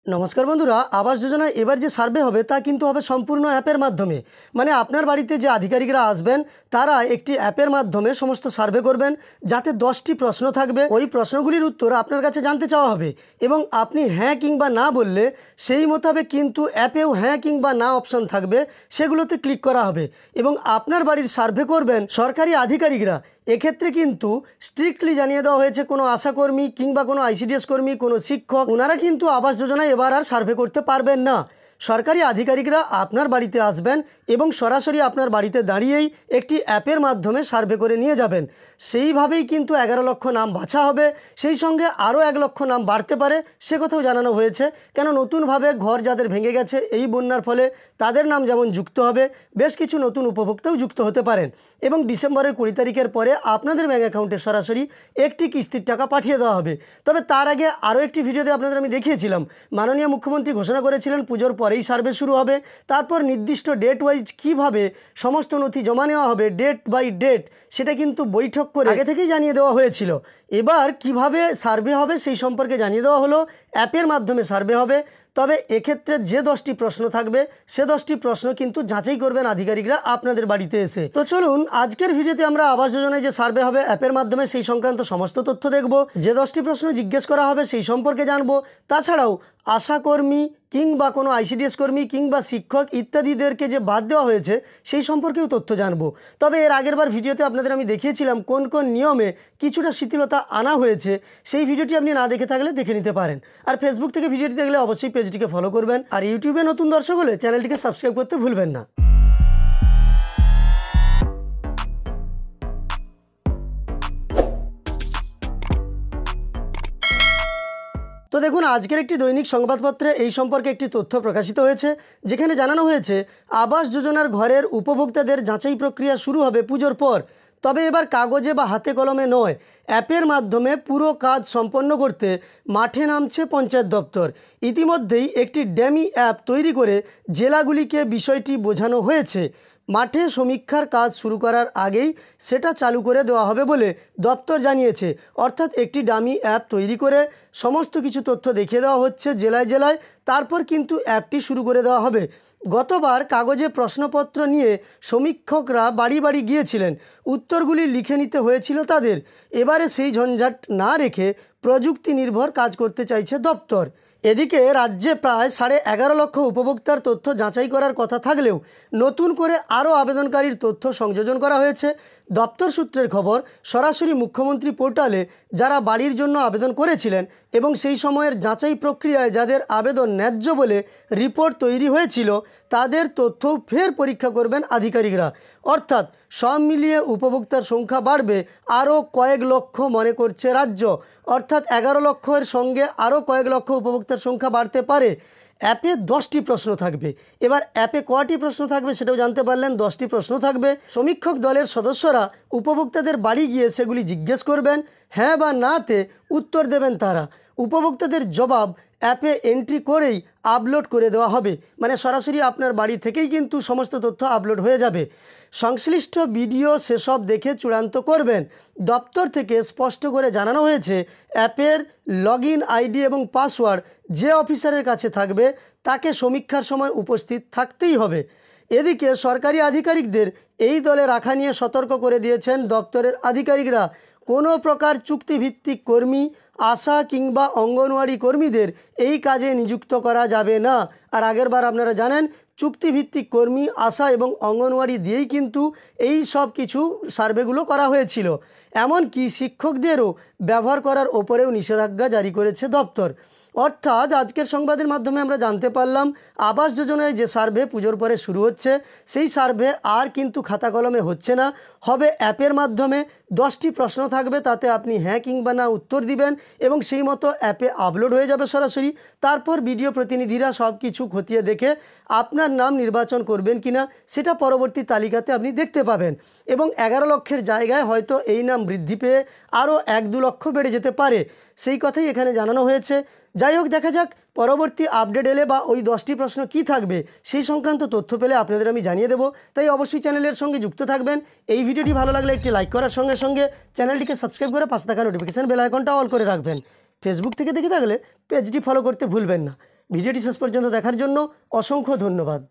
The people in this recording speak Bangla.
নমস্কার বন্ধুরা, আবাস যোজনা এবার যে সার্ভে হবে তা কিন্তু হবে সম্পূর্ণ অ্যাপের মাধ্যমে। মানে আপনার বাড়িতে যে আধিকারিকরা আসবেন তারা একটি অ্যাপের মাধ্যমে সমস্ত সার্ভে করবেন, যাতে 10টি প্রশ্ন থাকবে। ওই প্রশ্নগুলির উত্তর আপনার কাছে জানতে চাওয়া হবে এবং আপনি হ্যাঁ কিংবা না বললে সেই মোতাবেক কিন্তু অ্যাপেও হ্যাঁ কিংবা না অপশান থাকবে, সেগুলোতে ক্লিক করা হবে এবং আপনার বাড়ির সার্ভে করবেন সরকারি আধিকারিকরা। এক্ষেত্রে কিন্তু স্ট্রিক্টলি জানিয়ে দেওয়া হয়েছে কোনো আশাকর্মী কিংবা কোনো আইসিডিএস কর্মী, কোনো শিক্ষক, ওনারা কিন্তু আবাস যোজনায় এবার আর সার্ভে করতে পারবেন না। সরকারি আধিকারিকরা আপনার বাড়িতে আসবেন এবং সরাসরি আপনার বাড়িতে দাঁড়িয়েই একটি অ্যাপের মাধ্যমে সার্ভে করে নিয়ে যাবেন। সেইভাবেই কিন্তু 11 লক্ষ নাম বাছা হবে, সেই সঙ্গে আরও 1 লক্ষ নাম বাড়তে পারে সে কথাও জানানো হয়েছে। কেন নতুনভাবে ঘর যাদের ভেঙে গেছে এই বন্যার ফলে তাদের নাম যেমন যুক্ত হবে, বেশ কিছু নতুন উপভোক্তাও যুক্ত হতে পারেন এবং ডিসেম্বরের 20 তারিখের পরে আপনাদের ব্যাঙ্ক অ্যাকাউন্টে সরাসরি একটি কিস্তির টাকা পাঠিয়ে দেওয়া হবে। তবে তার আগে আরও একটি ভিডিওতে আপনাদের আমি দেখিয়েছিলাম, মাননীয় মুখ্যমন্ত্রী ঘোষণা করেছিলেন পুজোর পরেই সার্ভে শুরু হবে। তারপর নির্দিষ্ট ডেট ওয়াইজ কীভাবে সমস্ত নথি জমা নেওয়া হবে ডেট বাই ডেট, সেটা কিন্তু বৈঠক করে আগে থেকেই জানিয়ে দেওয়া হয়েছিল। এবার কিভাবে সার্ভে হবে সেই সম্পর্কে জানিয়ে দেওয়া হলো, অ্যাপের মাধ্যমে সার্ভে হবে। তবে এক্ষেত্রে যে 10টি প্রশ্ন থাকবে সে 10টি প্রশ্ন কিন্তু যাচাই করবেন আধিকারিকরা আপনাদের বাড়িতে এসে। তো চলুন আজকের ভিডিওতে আমরা আবাস যোজনায় যে সার্ভে হবে অ্যাপের মাধ্যমে সেই সংক্রান্ত সমস্ত তথ্য দেখব। যে 10টি প্রশ্ন জিজ্ঞেস করা হবে সেই সম্পর্কে জানবো। তাছাড়াও আশাকর্মী কিংবা কোনো আইসিডিএস কর্মী কিংবা শিক্ষক ইত্যাদিদেরকে যে বাদ দেওয়া হয়েছে সেই সম্পর্কেও তথ্য জানবো। তবে এর আগেরবার ভিডিওতে আপনাদের আমি দেখিয়েছিলাম কোন কোন নিয়মে কিছুটা শিথিলতা আনা হয়েছে, সেই ভিডিওটি আপনি না দেখে থাকলে দেখে নিতে পারেন। আর ফেসবুক থেকে ভিডিওটি দেখলে অবশ্যই পেজটিকে ফলো করবেন, আর ইউটিউবে নতুন দর্শক হলে চ্যানেলটিকে সাবস্ক্রাইব করতে ভুলবেন না। তো দেখুন, আজকের একটি দৈনিক সংবাদপত্রে এই সম্পর্কে একটি তথ্য প্রকাশিত হয়েছে, যেখানে জানানো হয়েছে আবাস যোজনার ঘরের উপভোক্তাদের যাচাই প্রক্রিয়া শুরু হবে পুজোর পর। তবে এবার কাগজে বা হাতে কলমে নয়, অ্যাপের মাধ্যমে পুরো কাজ সম্পন্ন করতে মাঠে নামছে পঞ্চায়েত দপ্তর। ইতিমধ্যেই একটি ড্যামি অ্যাপ তৈরি করে জেলাগুলিকে বিষয়টি বোঝানো হয়েছে। মাঠে সমীক্ষার কাজ শুরু করার আগেই সেটা চালু করে দেওয়া হবে বলে দপ্তর জানিয়েছে। অর্থাৎ একটি ডামি অ্যাপ তৈরি করে সমস্ত কিছু তথ্য দেখিয়ে দেওয়া হচ্ছে জেলায় জেলায়, তারপর কিন্তু অ্যাপটি শুরু করে দেওয়া হবে। গতবার কাগজে প্রশ্নপত্র নিয়ে সমীক্ষকরা বাড়ি বাড়ি গিয়েছিলেন, উত্তরগুলি লিখে নিতে হয়েছিল তাদের। এবারে সেই ঝঞ্ঝাট না রেখে প্রযুক্তি নির্ভর কাজ করতে চাইছে দপ্তর। এদিকে রাজ্যে প্রায় 11.5 লক্ষ উপভোক্তার তথ্য যাচাই করার কথা থাকলেও নতুন করে আরও আবেদনকারীর তথ্য সংযোজন করা হয়েছে। দপ্তর সূত্রের খবর, সরাসরি মুখ্যমন্ত্রী পোর্টালে যারা বাড়ির জন্য আবেদন করেছিলেন এবং সেই সময়ের যাচাই প্রক্রিয়ায় যাদের আবেদন ন্যায্য বলে রিপোর্ট তৈরি হয়েছিল তাদের তথ্যও ফের পরীক্ষা করবেন আধিকারিকরা। অর্থাৎ সব মিলিয়ে উপভোক্তার সংখ্যা বাড়বে আরও কয়েক লক্ষ মনে করছে রাজ্য। অর্থাৎ 11 লক্ষের সঙ্গে আরও কয়েক লক্ষ উপভোক্তার সংখ্যা বাড়তে পারে। অ্যাপে 10টি প্রশ্ন থাকবে। এবার অ্যাপে কয়টি প্রশ্ন থাকবে সেটাও জানতে পারলেন, 10টি প্রশ্ন থাকবে। সমীক্ষক দলের সদস্যরা উপভোক্তাদের বাড়ি গিয়ে সেগুলি জিজ্ঞেস করবেন, হ্যাঁ বা নাতে উত্তর দেবেন তারা। উপভোক্তাদের জবাব অ্যাপে এন্ট্রি করেই আপলোড করে দেওয়া হবে, মানে সরাসরি আপনার বাড়ি থেকেই কিন্তু সমস্ত তথ্য আপলোড হয়ে যাবে। সংশ্লিষ্ট ভিডিও সেসব দেখে চূড়ান্ত করবেন। দপ্তর থেকে স্পষ্ট করে জানানো হয়েছে অ্যাপের লগইন আইডি এবং পাসওয়ার্ড যে অফিসারের কাছে থাকবে তাকে সমীক্ষার সময় উপস্থিত থাকতেই হবে। এদিকে সরকারি আধিকারিকদের এই দলে রাখা নিয়ে সতর্ক করে দিয়েছেন দপ্তরের আধিকারিকরা। কোনো প্রকার চুক্তিভিত্তিক কর্মী, আশা কিংবা অঙ্গনওয়াড়ি কর্মীদের এই কাজে নিযুক্ত করা যাবে না। আর আগেরবার আপনারা জানেন চুক্তিভিত্তিক কর্মী, আশা এবং অঙ্গনওয়াড়ি দিয়েই কিন্তু এই সব কিছু সার্ভেগুলো করা হয়েছিল। এমনকি শিক্ষকদেরও ব্যবহার করার ওপরেও নিষেধাজ্ঞা জারি করেছে দপ্তর। অর্থাৎ আজকের সংবাদের মাধ্যমে আমরা জানতে পারলাম আবাস যোজনায় যে সার্ভে পুজোর পরে শুরু হচ্ছে সেই সার্ভে আর কিন্তু খাতা কলমে হচ্ছে না, হবে অ্যাপের মাধ্যমে। 10টি প্রশ্ন থাকবে, তাতে আপনি হ্যাঁ কিংবা না উত্তর দিবেন এবং সেই মতো অ্যাপে আপলোড হয়ে যাবে সরাসরি। তারপর ভিডিও প্রতিনিধিরা সব কিছু খতিয়ে দেখে আপনার নাম নির্বাচন করবেন কিনা সেটা পরবর্তী তালিকাতে আপনি দেখতে পাবেন এবং 11 লক্ষের জায়গায় হয়তো এই নাম বৃদ্ধি পেয়ে আরও 1-2 লক্ষ বেড়ে যেতে পারে, সেই কথাই এখানে জানানো হয়েছে। যাই হোক, দেখা যাক পরবর্তী আপডেট এলে বা ওই 10টি প্রশ্ন কি থাকবে সেই সংক্রান্ত তথ্য পেলে আপনাদের আমি জানিয়ে দেবো। তাই অবশ্যই চ্যানেলের সঙ্গে যুক্ত থাকবেন। এই ভিডিওটি ভালো লাগলে একটি লাইক করার সঙ্গে সঙ্গে চ্যানেলটিকে সাবস্ক্রাইব করে পাশে থাকা নোটিফিকেশান বেল আইকনটা অল করে রাখবেন। ফেসবুক থেকে দেখে থাকলে পেজটি ফলো করতে ভুলবেন না। ভিডিওটি শেষ পর্যন্ত দেখার জন্য অসংখ্য ধন্যবাদ।